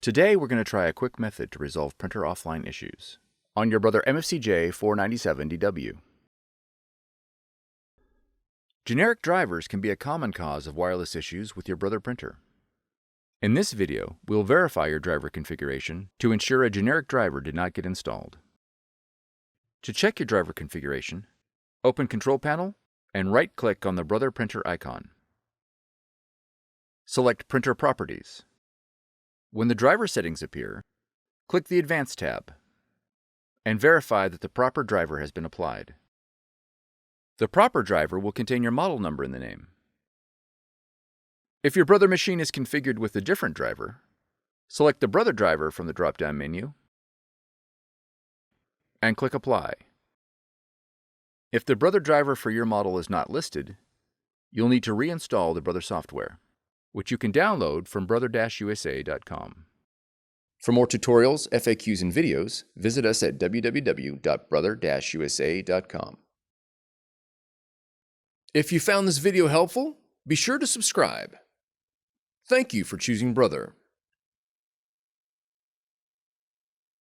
Today we're going to try a quick method to resolve printer offline issues on your Brother MFCJ497DW. Generic drivers can be a common cause of wireless issues with your Brother printer. In this video, we'll verify your driver configuration to ensure a generic driver did not get installed. To check your driver configuration, open Control Panel and right-click on the Brother printer icon. Select Printer Properties. When the driver settings appear, click the Advanced tab and verify that the proper driver has been applied. The proper driver will contain your model number in the name. If your Brother machine is configured with a different driver, select the Brother driver from the drop-down menu and click Apply. If the Brother driver for your model is not listed, you'll need to reinstall the Brother software, which you can download from brother-usa.com. For more tutorials, FAQs, and videos, visit us at www.brother-usa.com. If you found this video helpful, be sure to subscribe. Thank you for choosing Brother.